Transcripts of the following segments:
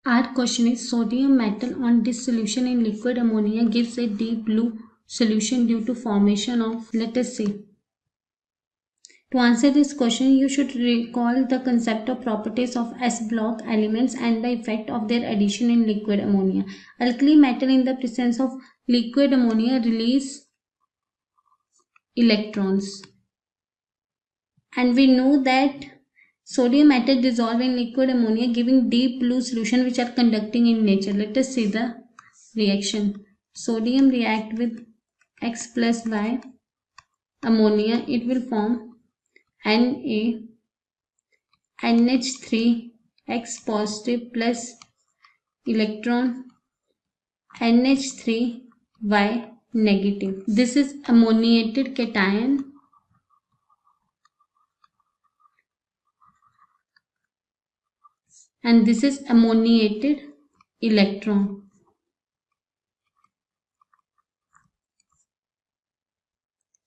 Our question is sodium metal on dissolution in liquid ammonia gives a deep blue solution due to formation of, let us see. To answer this question, you should recall the concept of properties of S-block elements and the effect of their addition in liquid ammonia. Alkali metal in the presence of liquid ammonia release electrons. And we know that sodium metal dissolve in liquid ammonia giving deep blue solution which are conducting in nature. Let us see the reaction. Sodium react with X plus Y ammonia. It will form Na NH3 X positive plus electron NH3 Y negative. This is ammoniated cation and this is ammoniated electron.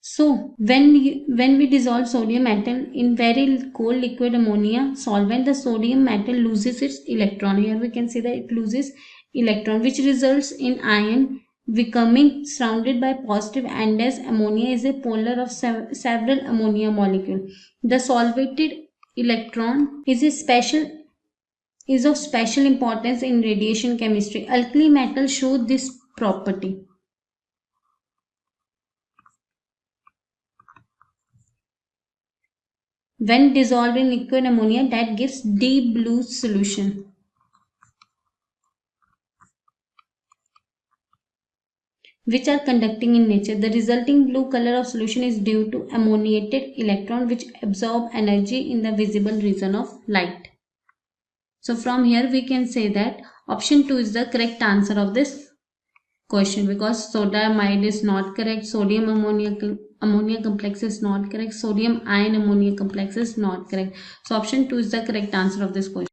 So when we dissolve sodium metal in very cold liquid ammonia solvent, the sodium metal loses its electron. Here we can see that it loses electron, which results in ion becoming surrounded by positive, and as ammonia is a polar of several ammonia molecules. The solvated electron is of special importance in radiation chemistry. Alkali metals show this property. When dissolved in liquid ammonia, that gives deep blue solution. Which are conducting in nature. The resulting blue color of solution is due to ammoniated electron which absorb energy in the visible region of light. So from here we can say that option 2 is the correct answer of this question, because sodamide is not correct, sodium ammonia complex is not correct, sodium ion ammonia complex is not correct. So option 2 is the correct answer of this question.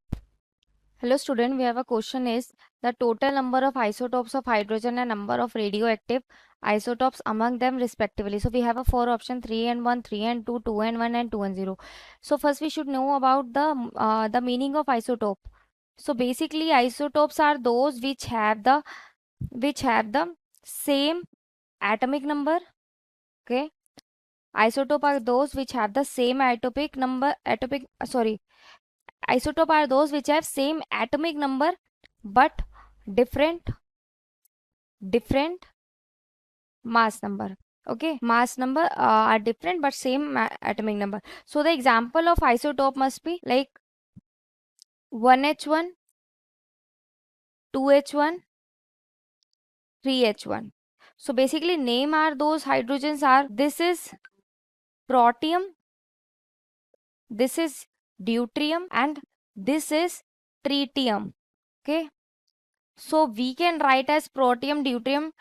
Hello student, we have a question is the total number of isotopes of hydrogen and number of radioactive isotopes among them respectively. So we have a 4 option 3 and 1, 3 and 2, 2 and 1 and 2 and 0. So first we should know about the meaning of isotope. So basically isotopes are those which have the same atomic number. Okay, isotope are those which have the same isotope are those which have same atomic number but different mass number. Okay, mass number are different but same atomic number. So the example of isotope must be like 1H1, 2H1, 3H1. So basically name are those hydrogens are, this is protium, this is deuterium and this is tritium. Okay, so we can write as protium, deuterium.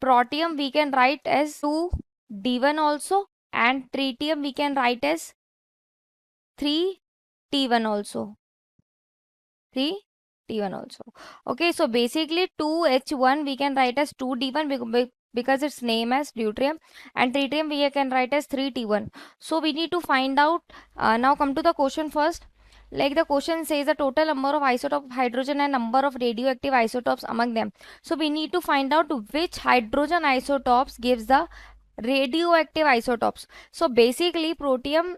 Protium we can write as 2d1 also, and tritium we can write as 3t1 also. 3t1 also. Okay, so basically 2h1 we can write as 2d1 because it's name as deuterium, and tritium we can write as 3t1. So we need to find out. Now come to the question first. Like the question says the total number of isotopes of hydrogen and number of radioactive isotopes among them. So we need to find out which hydrogen isotopes gives the radioactive isotopes. So basically deuterium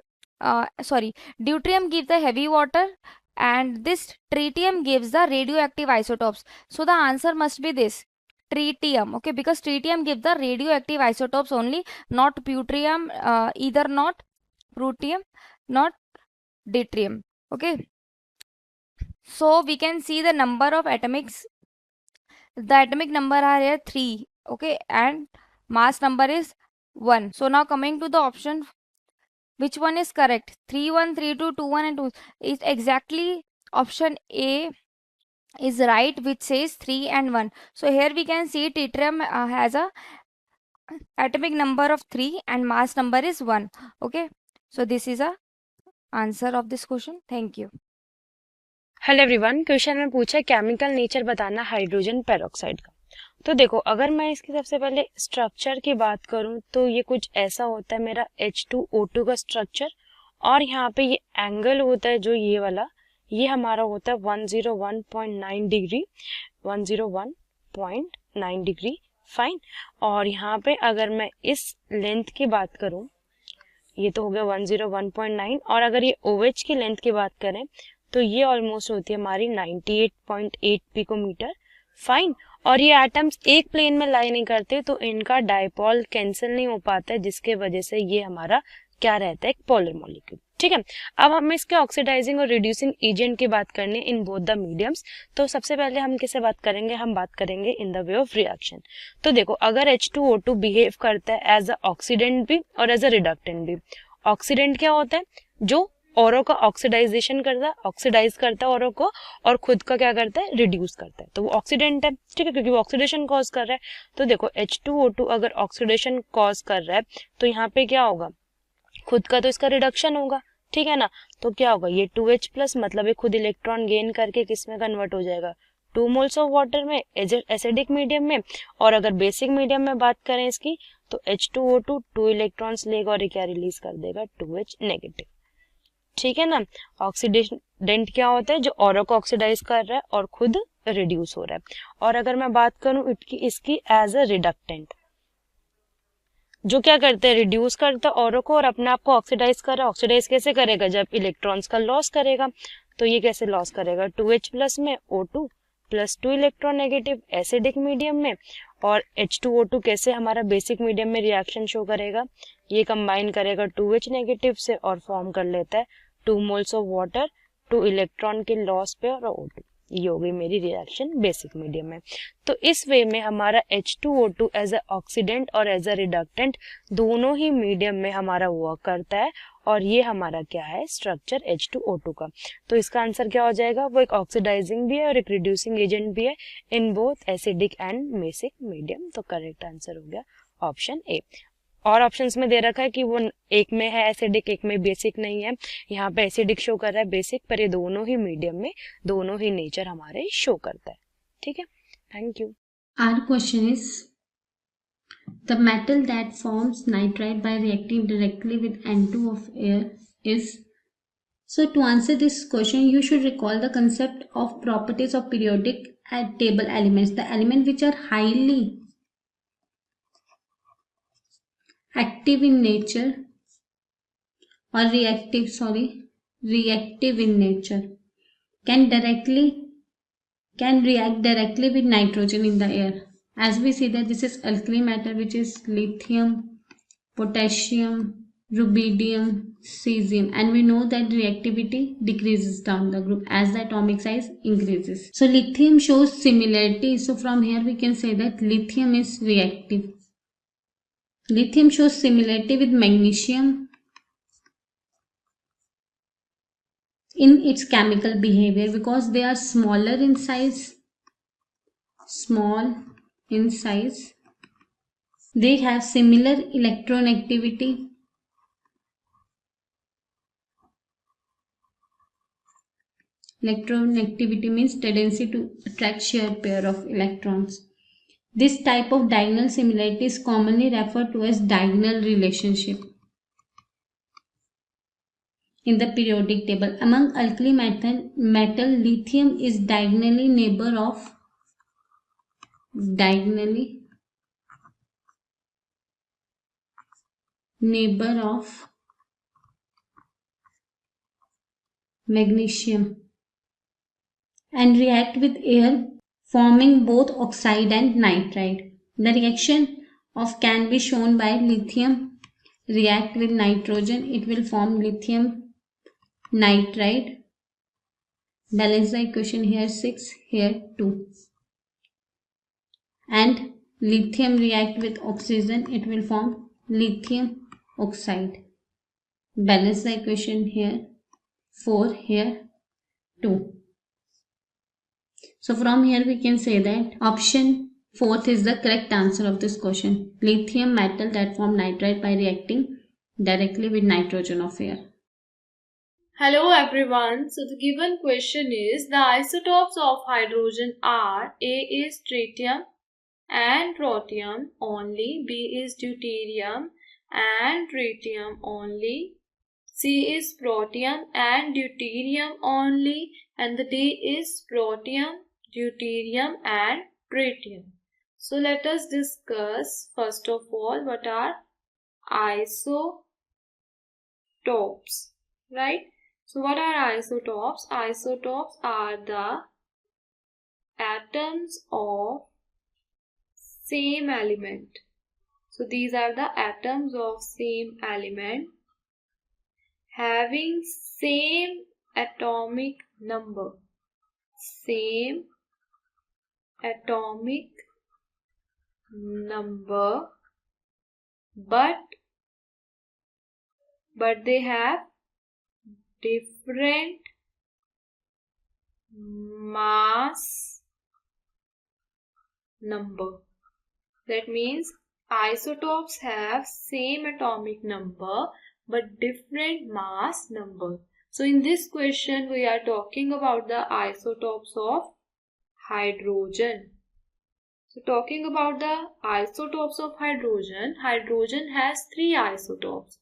gives the heavy water and this tritium gives the radioactive isotopes. So the answer must be this, tritium. Okay, because tritium gives the radioactive isotopes only, not deuterium, either not protium, not deuterium. Okay, so we can see the number of atomics. The atomic number are here 3. Okay, and mass number is 1. So now coming to the option, which one is correct? 3 1 3 2 2 1 and 2 is exactly option A is right, which says 3 and 1. So here we can see tritium has a atomic number of 3 and mass number is 1. Okay, so this is a answer of this question. Thank you. Hello everyone, question में पूछा chemical nature बताना hydrogen peroxide का। तो देखो, अगर मैं इसकी सबसे पहले स्ट्रक्चर की बात करूं तो ये कुछ ऐसा होता है मेरा H2O2 का स्ट्रक्चर, और यहाँ पे ये एंगल होता है जो ये वाला, ये हमारा होता है 101.9 डिग्री, 101.9 डिग्री, फाइन। और यहाँ पे अगर मैं इस लेंथ की बात करूँ, ये तो हो गया 101.9, और अगर ये OH की लेंथ की बात करें तो ये ऑलमोस्ट होती है हमारी 98.8 पिकोमीटर, फाइन। और ये एटम्स एक प्लेन में लाई नहीं करते, तो इनका डायपोल कैंसिल नहीं हो पाता है, जिसके वजह से ये हमारा क्या रहता है, एक पोलर मॉलिक्यूल, ठीक है। अब हमें इसके ऑक्सीडाइजिंग और रिड्यूसिंग एजेंट की बात करनी है इन बोथ द मीडियम्स। तो सबसे पहले हम किसे बात करेंगे, हम बात करेंगे in the way of reaction. तो देखो, अगर H2O2 बिहेव करता है एज अ ऑक्सीडेंट भी और एज अ रिडक्टेंट भी। ऑक्सीडेंट क्या होता है, जो औरों का ऑक्सीडाइजेशन करता है, ऑक्सीडाइज करता है औरों को, और खुद का क्या करता है, रिड्यूस करता है, तो वो ऑक्सीडेंट है, ठीक है, क्योंकि वो ऑक्सीडेशन कॉज कर रहा है। तो देखो, H2O2 अगर ऑक्सीडेशन कॉज कर रहा है तो यहाँ पे क्या होगा, खुद का तो इसका रिडक्शन होगा, ठीक है ना। तो क्या होगा, ये 2H+, मतलब ये खुद इलेक्ट्रॉन गेन करके किस में कन्वर्ट हो जाएगा, 2 मोल्स ऑफ वाटर में, एसिडिक मीडियम में। और अगर बेसिक मीडियम में बात करें इसकी, तो H2O2 2 इलेक्ट्रॉन्स लेगा और ये क्या रिलीज कर देगा, 2H नेगेटिव, ठीक है ना। ऑक्सीडेंट क्या होता है, जो औरों को ऑक्सीडाइज कर रहा है और खुद रिड्यूस हो रहा है। और अगर मैं बात करूं इसकी एज अ रिडक्टेंट, जो क्या करते हैं, रिड्यूस करता है औरों को और अपने आप को ऑक्सीडाइज कर रहा है। ऑक्सीडाइज कैसे करेगा, जब इलेक्ट्रॉन्स का लॉस करेगा। तो ये कैसे लॉस करेगा, 2H+ में O2 plus 2 electron negative acidic medium में। और H2O2 कैसे हमारा बेसिक मीडियम में रिएक्शन शो करेगा, ये कंबाइन करेगा 2H नेगेटिव से और फॉर्म कर लेता है 2 मोल्स ऑफ वाटर, 2 इलेक्ट्रॉन के लॉस पे और O2। ये हो गई मेरी रिएक्शन बेसिक मीडियम में। तो इस वे में हमारा H2O2 एज अ ऑक्सीडेंट और एज अ रिडक्टेंट दोनों ही मीडियम में हमारा वर्क करता है। और ये हमारा क्या है, स्ट्रक्चर H2O2 का। तो इसका आंसर क्या हो जाएगा, वो एक ऑक्सीडाइजिंग भी है और एक रिड्यूसिंग एजेंट भी है in both acidic and basic medium. तो करेक्ट आंसर हो गया ऑप्शन ए। और ऑप्शंस में दे रखा है कि वो एक में है एसिडिक, एक में बेसिक नहीं है। यहाँ पे एसिडिक शो कर रहा है, बेसिक, पर ये दोनों ही मीडियम में दोनों ही नेचर हमारे शो करता है, ठीक है। Thank you. Our question is, the metal that forms nitride by reacting directly with N2 of air is. So to answer this question, you should recall the concept of properties of periodic table elements. The elements which are highly active in nature or reactive in nature can react directly with nitrogen in the air. As we see that this is alkali metal, which is lithium, potassium, rubidium, cesium, and we know that reactivity decreases down the group as the atomic size increases. So lithium shows similarity. So from here we can say that lithium is reactive. Lithium shows similarity with magnesium in its chemical behavior because they are smaller in size, they have similar electronegtivity, electronegtivity means tendency to attract shared pair of electrons. This type of diagonal similarity is commonly referred to as diagonal relationship in the periodic table. Among alkali metal, lithium is diagonally neighbor of magnesium and react with air, forming both oxide and nitride. The reaction of can be shown by lithium react with nitrogen, it will form lithium nitride. Balance the equation here 6, here 2. And lithium react with oxygen, it will form lithium oxide. Balance the equation here 4, here 2. So from here we can say that option 4th is the correct answer of this question. Lithium metal that form nitride by reacting directly with nitrogen of air. Hello everyone. So the given question is, the isotopes of hydrogen are: A is tritium and protium only, B is deuterium and tritium only, C is protium and deuterium only, and the D is protium, deuterium and tritium. So let us discuss first of all what are isotopes, right? So what are isotopes? Isotopes are the atoms of same element. So these are the atoms of same element having same atomic number. Same atomic number, but they have different mass number. That means isotopes have same atomic number but different mass number. So in this question we are talking about the isotopes of hydrogen. So talking about the isotopes of hydrogen, hydrogen has three isotopes.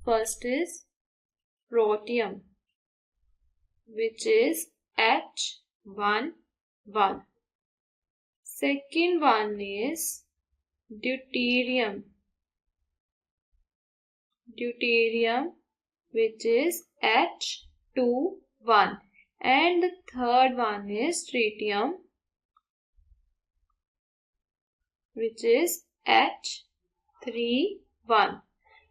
First is protium, which is H11. Second one is deuterium, which is H21, and the third one is tritium, which is H31.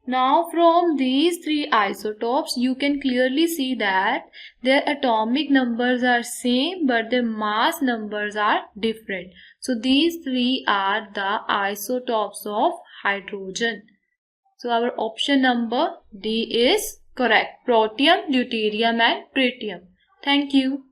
Now from these three isotopes you can clearly see that their atomic numbers are same but their mass numbers are different. So these three are the isotopes of hydrogen. So our option number D is correct. Protium, deuterium and tritium. Thank you.